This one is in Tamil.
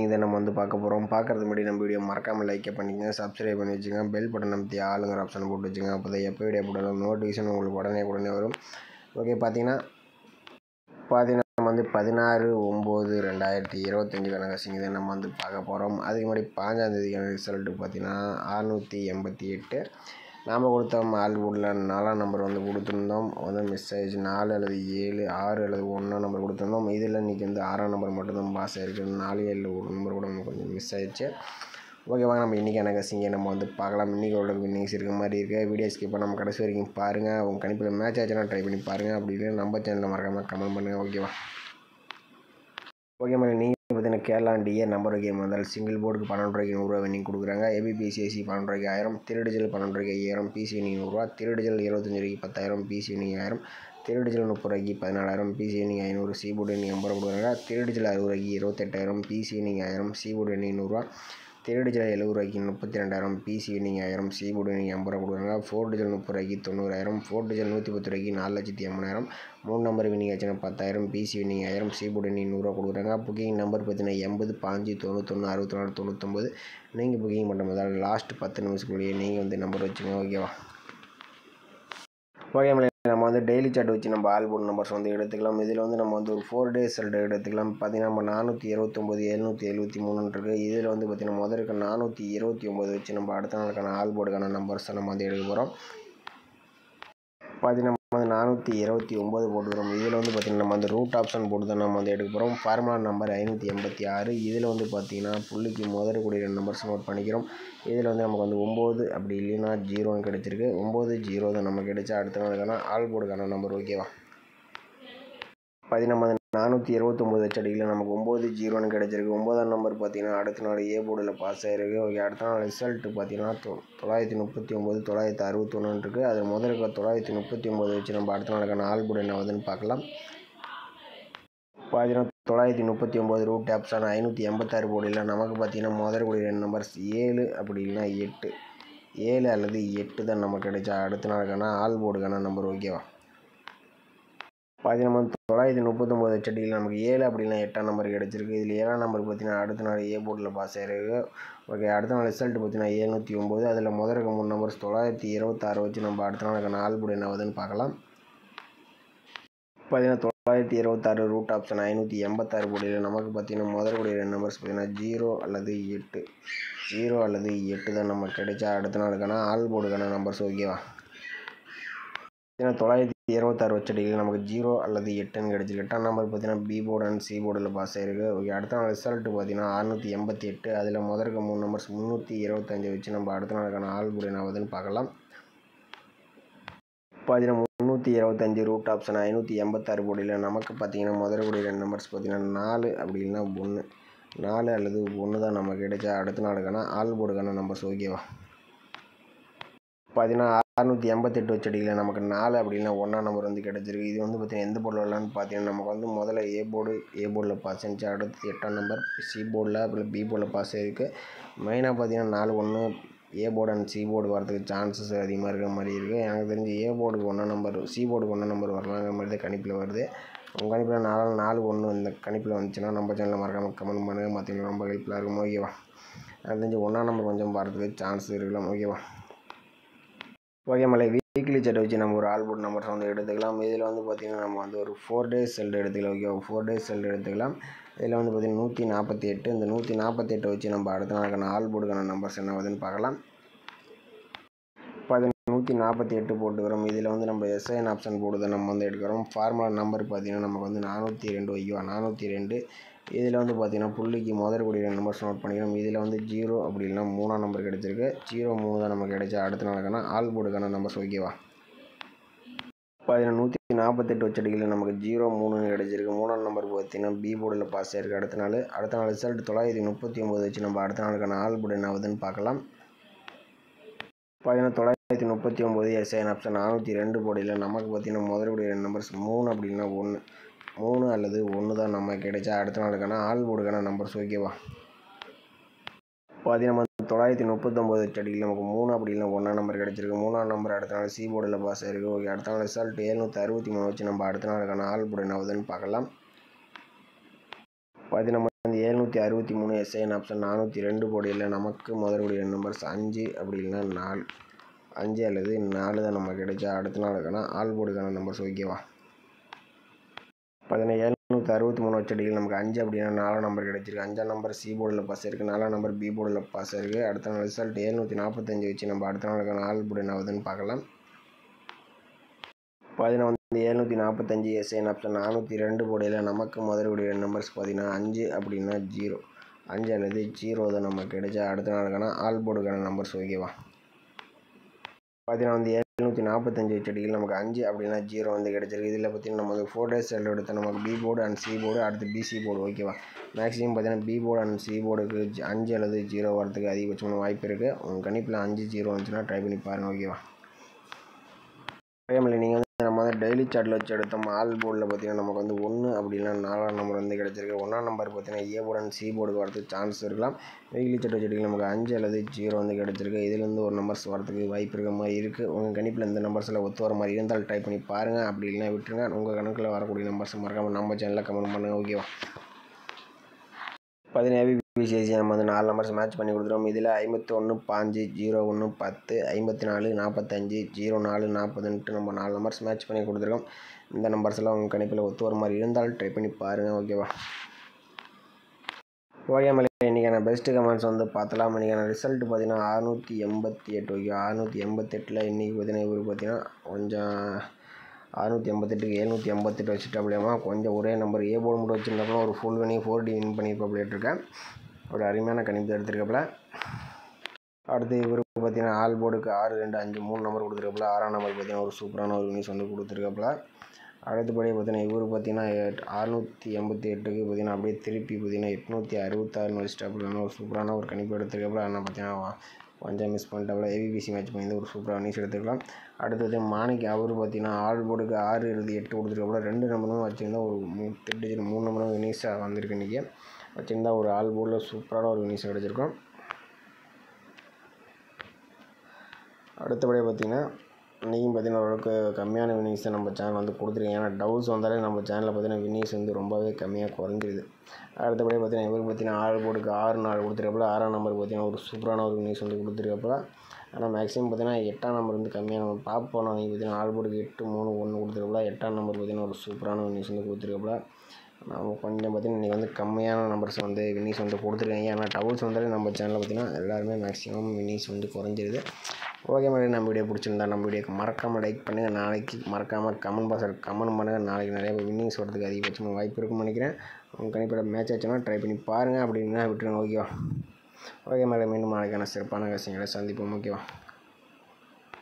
இதை நம்ம வந்து பார்க்க போகிறோம். பார்க்குறதுக்கு முன்னாடி நம்ம வீடியோ மறக்காமல் லைக் பண்ணிக்கங்க, சப்ஸ்கிரைப் பண்ணி வச்சுங்க, பெல் பட்டன் அமைத்தி ஆளுங்கிற ஆப்ஷன் போட்டு வச்சுங்க. அப்போ தான் எப்போ வீடியோ போட்டாலும் நோட்டிஃபிகேஷன் உங்களுக்கு உடனே வரும். ஓகே, பார்த்தீங்கன்னா நம்ம வந்து 16/9/2025 கசிங் இதை நம்ம வந்து பார்க்க போகிறோம். அதுக்கு முன்னாடி 5ஆம் தேதிக்கான ரிசல்ட்டு பார்த்தீங்கன்னா 688. நாம் கொடுத்த ஆல்போர்டில் 4ஆம் நம்பர் வந்து கொடுத்துருந்தோம், வந்து மிஸ் ஆகிடுச்சு. 4 அல்லது 7, 6 அல்லது 1 நம்பர் கொடுத்துருந்தோம். இதில் இன்றைக்கி வந்து 6ஆம் நம்பர் மட்டும்தான் பாஸ் ஆகிருக்கு. 4, 7, 1 நம்பர் கூட நம்ம கொஞ்சம் மிஸ் ஆகிடுச்சு. ஓகே, வாங்க நம்ம இன்றைக்கான கசிங்கை நம்ம வந்து பார்க்கலாம். இன்றைக்கி உள்ள வின்னிங்ஸ் இருக்க மாதிரி இருக்குது. வீடியோ ஸ்கிப் பண்ண நம்ம கடைசி வரைக்கும் பாருங்கள். உங்கள் கணிப்பில் மேட்ச் ஆச்சுன்னா ட்ரை பண்ணி பாருங்கள். அப்படி இல்லை நம்ம சேனலில் மறக்காமல் கமெண்ட் பண்ணுங்கள். ஓகேவா? ஓகே மேலே நீங்கள் பார்த்தீங்கன்னா கேரளா டிஏ நம்பர் கேம் வந்தால் சிங்கிள் போர்டுக்கு 12 ரூபாய்க்கு 100 ரூபா வின்னிங் கொடுக்குறாங்க. ஏபிபிசிஎஸ்சி 12 ரூபாய்க்கு 1000, திருடிஜில் 12 ரூபாய்க்கு 5000, பிசி வின்னிங் 100 ரூபா, திருடிஜில் 25 ரூபாய்க்கு 10,000, பிசி வின்னிங் 1000, திருடிஜில் 30 ரூபாய்க்கு 14,000, BC winning 500, C board winning 50 ரூபா கொடுக்குறாங்க. திருடிஜில் 60 ரூபாய்க்கு 28,000, BC winning 1000, C board winning 100 ரூபா, திருடிஜில் 70 ரூபாய்க்கு 32,000, BC winning 1000, C board winning 50 ரூபா கொடுக்குறாங்க. 4 டிஜில் 30 ரூபாய்க்கு 90,000, 4 டிஜில் 110 ரூபாய்க்கு 4,80,000, 3 நம்பர் வின்னிங் ஆச்சுன்னா 10,000, BC winning 1000, C board winning 100 ரூபா கொடுக்குறாங்க. புக்கிங் நம்பர் பார்த்தீங்கன்னா 80, 5, 91, 64, 99. நீங்கள் புக்கிங் பண்ணுற மாதிரி லாஸ்ட் 10 நிமிஷத்துக்குள்ளேயே நீங்கள் வந்து நம்பர் வச்சுங்க. ஓகேவா? ஓகே, நம்ம வந்து டெய்லி சார்ட் வச்சு நம்ம ஆல்போர்ட் நம்பர்ஸ் வந்து எடுத்துக்கலாம். இதில் வந்து நம்ம வந்து ஒரு 4 டேஸ் ரிசல்ட் எடுத்துக்கலாம். பார்த்தீங்கன்னா நம்ம 429, 773 இருக்குது. இதில் வந்து பார்த்திங்கன்னா முதலுக்கு 429 வச்சு நம்ம அடுத்த நாளுக்கான ஆல்போர்டுக்கான நம்பர்ஸை நம்ம வந்து எடுக்க போகிறோம். பார்த்தீங்கன்னா நம்ம வந்து 429 போட்டுக்கிறோம். இதில் வந்து பார்த்திங்கன்னா நம்ம வந்து ரூட் ஆப்ஷன் போட்டு தான் நம்ம வந்து எடுக்க போகிறோம். Formula number 586. இதில் வந்து பார்த்திங்கன்னா புள்ளிக்கு முதற்கூடிய 2 நம்பர்ஸ் நோட் பண்ணிக்கிறோம். இதில் வந்து நமக்கு வந்து 9 அப்படி இல்லைன்னா 0ன்னு கிடச்சிருக்கு. 9, 0 தான் நமக்கு கிடைச்சா அடுத்த நாளுக்கான ஆல்போர்டுக்கான நம்பர். ஓகேவா? பார்த்தீங்கன்னா நம்ம 429 வச்சடியில் நமக்கு 9, 0ன்னு கிடச்சிருக்கு. 9ஆம் நம்பர் பார்த்திங்கன்னா அடுத்த நாள் ஏ போர்டில் பாஸ் ஆகிருக்கு. ஓகே, அடுத்த நாள் ரிசல்ட்டு பார்த்திங்கன்னா 939, 961 இருக்குது. அதில் முதலுக்கு 939 வச்சு நம்ம அடுத்த நாளுக்கான ஆல்போர்டு என்ன வருதுன்னு பார்க்கலாம். பார்த்தீங்கன்னா 939 ரூட் ஆப்ஷன் 586 போர்டில் நமக்கு பார்த்திங்கன்னா முதற்கூடிய 2 நம்பர்ஸ் 7 அப்படி இல்லைன்னா 8, 7 அல்லது 8 தான் நமக்கு கிடைச்சா அடுத்த நாளுக்கான ஆல்போர்டுக்கான நம்பர். ஓகேவா? பார்த்தீங்கன்னா 939 வச்சடியில் நமக்கு 7 அப்படின்னா 8ஆம் நம்பர் கிடச்சிருக்கு. இதில் 7ஆம் நம்பர் பார்த்தீங்கன்னா அடுத்த நாள் ஏ போர்டில் பாஸ் ஆகிருக்கு. ஓகே, அடுத்த நாள் ரிசல்ட் பார்த்தீங்கன்னா 709. அதில் முதலுக்கு 3 நம்பர்ஸ் 926 வச்சு நம்ம அடுத்த நாளுக்கான ஆல்போர்டு என்ன ஆகுதுன்னு பார்க்கலாம். பார்த்தீங்கன்னா 926 ரூட் ஆப்ஷன் 586 போர்டில் நமக்கு பார்த்தீங்கன்னா முதற்கூடிய 2 நம்பர்ஸ் பார்த்தீங்கன்னா 0 அல்லது 8, 0 அல்லது 8 தான் நமக்கு கிடைச்சா அடுத்த நாளுக்கான ஆல்போர்டுக்கான நம்பர்ஸ். ஓகேவா? பார்த்தீங்கன்னா 926 வச்சடியில் நமக்கு 0 அல்லது 8ன்னு கிடச்சிருக்கு. 8ஆம் நம்பர் பார்த்தீங்கன்னா பி போர்டு அண்ட் சி போர்டில் பாஸ் ஆகிருக்கு. ஓகே, அடுத்த நாள் ரிசல்ட்டு பார்த்தீங்கன்னா 688. அதில் முதலுக்கு 3 நம்பர்ஸ் 325 வச்சு நம்ம அடுத்த நாளுக்கான ஆல்போர்டு என்ன ஆகுதுன்னு பார்க்கலாம். பார்த்தீங்கன்னா 325 ரூட் ஆப்ஷன் 586 போர்டில் நமக்கு பார்த்தீங்கன்னா முதற்கூடிய 2 நம்பர்ஸ் பார்த்தீங்கன்னா 4 அப்படி இல்லைன்னா 1, 4 அல்லது 1 தான் நமக்கு கிடைச்சா அடுத்த நாளுக்கான ஆல்போர்டுக்கான நம்பர்ஸ். ஓகேவா? பார்த்தீங்கன்னா 688 வச்சடியில் நமக்கு 4 அப்படின்னா 1ஆம் நம்பர் வந்து கிடச்சிருக்கு. இது வந்து பார்த்திங்கன்னா எந்த போர்டில் வரலான்னு பார்த்தீங்கன்னா நமக்கு வந்து முதல்ல ஏ போர்டில் பாஸ் ஆகிடுச்சு. அடுத்து 8ஆம் நம்பர் சி போர்டில் அப்புறம் பி போர்டில் பாஸ் ஆகிருக்கு. மெயினாக பார்த்தீங்கன்னா 4, 1 A board and C board வரதுக்கு சான்சஸ் அதிகமாக இருக்கிற மாதிரி இருக்குது. எனக்கு தெரிஞ்சு ஏ போர்டுக்கு 1ஆம் நம்பர், சி போர்டுக்கு 1ஆம் நம்பர் வரலாங்கிற மாதிரி தான் கணிப்பில் வருது. உங்கள் கணிப்பில் 4, 1 இந்த கணிப்பில் வந்துச்சுன்னா நம்ம சேனலில் மறக்காமல் கமெண்ட் பண்ணுங்கள். மற்றவங்களுக்கு ரொம்ப ஹெல்ப்ஃபுல்லாக இருக்கும். ஓகேவா? எனக்கு தெரிஞ்சு 1ஆம் நம்பர் கொஞ்சம் வரதுக்கு சான்ஸ் இருக்கலாம். ஓகேவா? ஓகே, வீக்லி சார்ட் வச்சு நம்ம ஒரு ஆல்போர்ட் நம்பர்ஸ் வந்து எடுத்துக்கலாம். இதில் வந்து பார்த்திங்கன்னா நம்ம வந்து ஒரு 4 டேஸ் ரிசல்ட் எடுத்துக்கலாம். ஓகே, 4 டேஸ் ரிசல்ட் எடுத்துக்கலாம். இதில் வந்து பார்த்திங்கன்னா 148. இந்த 148 வச்சு நம்ம அடுத்த நாளுக்கான ஆல்போர்டுக்கான நம்பர்ஸ் என்ன வருதுன்னு பார்க்கலாம். 148 போட்டுக்கிறோம். இதில் வந்து நம்ம எஸ்ஐஎன் ஆப்ஷன் போட்டு தான் நம்ம வந்து எடுக்கிறோம். ஃபார்முலா நம்பர் பார்த்திங்கன்னா நமக்கு வந்து 402. ஐயோ 402. இதில் வந்து பார்த்திங்கன்னா புள்ளிக்கு முதற்கூடிய 2 நம்பர்ஸ் நோட் பண்ணிக்கிறோம். இதில் வந்து 0 அப்படி இல்லைனா 3ஆம் நம்பர் கிடச்சிருக்கு. 03 தான் நமக்கு கிடைச்சா அடுத்த நாளுக்கான ஆல்போர்டுக்கான நம்பர்ஸ். ஓகேவா? பார்த்தீங்கன்னா 148 வச்சடியில் நமக்கு 03ன்னு கிடச்சிருக்கு. 3ஆம் நம்பர் பார்த்திங்கன்னா பி போர்டில் பாஸ் ஆகிருக்கு. அடுத்த நாள் ரிசல்ட் 939 வச்சு நம்ம அடுத்த நாளுக்கான ஆல்போர்டு என்ன ஆகுதுன்னு பார்க்கலாம். பார்த்தீங்கன்னா 939 எஸ்ஐஎன் ஆப்ஷன் 402 போர்டில் நமக்கு பார்த்திங்கன்னா முதற்கூடிய 2 நம்பர்ஸ் 3 அப்படின்னா 1, 3 அல்லது 1 தான் நமக்கு கிடைச்சா அடுத்த நாளுக்கான ஆல்போர்டுக்கான நம்பர்ஸ். ஓகேவா? பார்த்தீங்கன்னா 939 வச்சடியில் நமக்கு 3 அப்படி இல்லை 1ஆம் நம்பர் கிடச்சிருக்கு. 3ஆம் நம்பர் அடுத்த நாள் சி போர்டில் பாஸ் ஆகிருக்கு. ஓகே, அடுத்த நாள் ரிசல்ட் 763 வச்சு நம்ம அடுத்த நாளுக்கான ஆல்போர்டு என்ன ஆகுதுன்னு பார்க்கலாம். பார்த்து நம்ம வந்து 763 எஸ்ஐஎன் ஆப்ஷன் 402 போடையில் நமக்கு முதல்கூடிய நம்பர்ஸ் 5 அப்படி இல்லைன்னா 4, 5 அல்லது 4 தான் நம்ம கிடைச்சா அடுத்த நாளுக்கான ஆல் போர்டுக்கான நம்பர்ஸ் ஓகேவா. 763 வச்சடியில் நமக்கு 5 அப்படின்னா 4 நம்பர் கிடைச்சிருக்கு. 5ஆம் நம்பர் சி போர்டில் பாஸ் இருக்குது, 4ஆம் நம்பர் பி போர்டில் பாஸ் இருக்குது. அடுத்த நாள் ரிசல்ட் 745 வச்சு நம்ம அடுத்த நாளுக்கான ஆல் போர்டு என்ன ஆகுதுன்னு பார்க்கலாம். 745 எஸ்ஐஎன் ஆப்ஷன் 402 போடையில் நமக்கு முதல்கூடிய நம்பர்ஸ் பார்த்தீங்கன்னா 5 அப்படின்னா 0, 5 அல்லது 0 தான் நம்ம கிடைச்சா அடுத்த நாளுக்கான ஆல் போர்டுக்கான நம்பர்ஸ் ஓகேவா. 745 வச்சடியில் நமக்கு 5 அப்படின்னா 0 வந்து கிடைச்சிருக்கு. இதில் பார்த்தீங்கன்னா நம்ம 4 டேஸ் செல் எடுத்தால் நமக்கு B board and C board, அடுத்து பிசி போர்டு ஓகேவா. மேக்ஸிமம் பார்த்தீங்கன்னா பி போர்டு அண்ட் சி போர்டுக்கு 5 அல்லது 0 வரதுக்கு அதிகபட்சமான வாய்ப்பு இருக்குது. உங்கள் கணிப்பில் 5, 0 வந்துச்சுன்னா ட்ரை பண்ணி பாருங்கள் ஓகேவா. அதேமாதிரி நீங்கள் வந்து நம்ம வந்து டெய்லி சார்ட்டில் வச்சு எடுத்தோம் ஆல் போர்டில் பார்த்தீங்கன்னா நமக்கு வந்து 1 அப்படின்னா 4ஆம் நம்பர் வந்து கிடச்சிருக்கு. 1ஆம் நம்பர் பார்த்தீங்கன்னா ஏ போர்டு அண்ட் சி போர்டுக்கு வரதுக்கு சான்ஸ் இருக்கலாம். வீக்லி சார்ட் வச்சுட்டு நமக்கு 5 அல்லது 0 வந்து கிடச்சிருக்கு. இதுலேருந்து ஒரு நம்பர்ஸ் வரதுக்கு வாய்ப்பு இருக்க மாதிரி இருக்குது. உங்கள் கணிப்பில் இந்த நம்பர்ஸில் ஒத்து வர மாதிரி இருந்தால் ட்ரை பண்ணி பாருங்கள், அப்படி இல்லைன்னா விட்டுருங்க. உங்கள் கணக்கில் வரக்கூடிய நம்பர்ஸ் மறக்காமல் நம்ம சேனலில் கமெண்ட் பண்ணுங்கள் ஓகேவா. 17 பிசிஐசி நம்ம வந்து 4 நம்பர்ஸ் மேட்ச் பண்ணி கொடுத்துருவோம். இதில் 51, 5, 01, 10, 54, 45, 04, 40ன்ட்டு நம்ம 4 நம்பர்ஸ் மேட்ச் பண்ணி கொடுத்துருக்கோம். இந்த நம்பர்ஸ் எல்லாம் உங்கள் கணிப்பில் ஒத்து வர மாதிரி இருந்தால் ட்ரை பண்ணி பாருங்கள் ஓகேவா. ஓகே மேலே இன்றைக்கான பெஸ்ட்டு கமெண்ட்ஸ் வந்து பார்த்தலாம். இன்றைக்கான ரிசல்ட் பார்த்தீங்கன்னா 688 ஓகே. 688ல் இன்றைக்கி பார்த்தீங்கன்னா இவருக்கு பார்த்தீங்கன்னா கொஞ்சம் 688க்கு 788 வச்சுட்டாப்லையாமா. கொஞ்சம் ஒரே நம்பர் ஏ போர்டு மட்டும் வச்சுருந்தாப்புல ஒரு ஃபுல் வினிங் 4D வின் பண்ணியிருப்பாப்லேட்ருக்கேன். ஒரு அருமையான கணிப்பு எடுத்துருக்காப்புல. அடுத்து இவருக்கு பார்த்தீங்கன்னா ஆல் போர்டுக்கு 6, 2, 5, 3 நம்பர் கொடுத்துருக்காப்புல. 6ஆம் நம்பர் பார்த்தீங்கன்னா ஒரு சூப்பரான ஒரு வினிஸ் வந்து கொடுத்துருக்காப்புல. அடுத்தபடி பார்த்தீங்கன்னா இவருக்கு பார்த்தீங்கன்னா 688க்கு பார்த்தீங்கன்னா அப்படியே திருப்பி பார்த்தீங்கன்னா 866 வச்சுட்டாப்புல. ஒரு சூப்பரான ஒரு கணிப்பு எடுத்துருக்காப்புல. ஆனால் பார்த்தீங்கன்னா கொஞ்சம் மிஸ் பண்ணிட்டாப்புல. ஏபிபிசி மேட்ச் பண்ணி ஒரு சூப்பராக வினிஸ் எடுத்துக்கலாம். அடுத்தது மாணிக் அவர் பார்த்தீங்கன்னா ஆல் போர்டுக்கு 6, 8 கொடுத்துருக்காப்புல. 2 நம்பரும் வச்சுருந்தா ஒரு 3 நம்பரும் வினிஸாக வந்திருக்கு இன்றைக்கி. வச்சுருந்தா ஒரு ஆல் போர்டில் சூப்பரான ஒரு வினிஸ் கிடச்சிருக்கும். அடுத்தபடியாக பார்த்தீங்கன்னா இன்றைக்கும் பார்த்தீங்கன்னா ஓரளவுக்கு கம்மியான வினிஸை நம்ம சேனல் வந்து கொடுத்துருக்கேன். ஏன்னா டவுஸ் வந்தாலே நம்ம சேனலில் பார்த்தீங்கன்னா வினிஸ் வந்து ரொம்பவே கம்மியாக குறைஞ்சிருது. அடுத்தபடியாக பார்த்தீங்கன்னா இவருக்கு பார்த்தீங்கன்னா ஆல் போர்டுக்கு 6, 4 கொடுத்துருக்காப்புல. 6ஆம் நம்பர் பார்த்தீங்கன்னா ஒரு சூப்பரான ஒரு வினிஸ் வந்து கொடுத்துருக்காப்புல. ஆனால் மேக்ஸிமம் பார்த்தீங்கன்னா 8ஆம் நம்பர் வந்து கம்மியான நம்பர் பார்ப்போம். நீங்கள் பார்த்தீங்கன்னா ஆல் போர்டுக்கு 8, 3, 1 கொடுத்துருக்காப்புல. 8ஆம் நம்பர் பார்த்தீங்கன்னா ஒரு சூப்பரான வினிஸ் வந்து கொடுத்துருக்காப்புல. நம்ம கொஞ்சம் பார்த்தீங்கன்னா இன்றைக்கி வந்து கம்மியான நம்பர்ஸ் வந்து வினிஸ் வந்து கொடுத்துருக்காங்க. ஏன்னா டவுல்ஸ் வந்தாலே நம்ம சேனலில் பார்த்தீங்கன்னா எல்லாருமே மேக்ஸிமம் வினிஸ் வந்து குறைஞ்சிருது. ஓகே மாதிரி நம்ம வீடியோ பிடிச்சிருந்தா நம்ம வீடியோக்கு மறக்காமல் லைக் பண்ணுங்கள். நாளைக்கு மறக்காமல் கமெண்ட் பாக்ஸில் கமெண்ட் பண்ணுங்கள். நாளைக்கு நிறைய வின்னிங்ஸ் வரதுக்கு அதிகபட்சமாக வாய்ப்பு இருக்குன்னு நினைக்கிறேன். உங்கள் கணிப்பில் மேட்ச் ஆச்சுன்னா ட்ரை பண்ணி பாருங்கள், அப்படின்னா விட்டுருங்க ஓகேவா. ஓகே மேலே மீண்டும் நாளைக்கான சிறப்பான விஷயங்களை சந்திப்போம் ஓகேவா.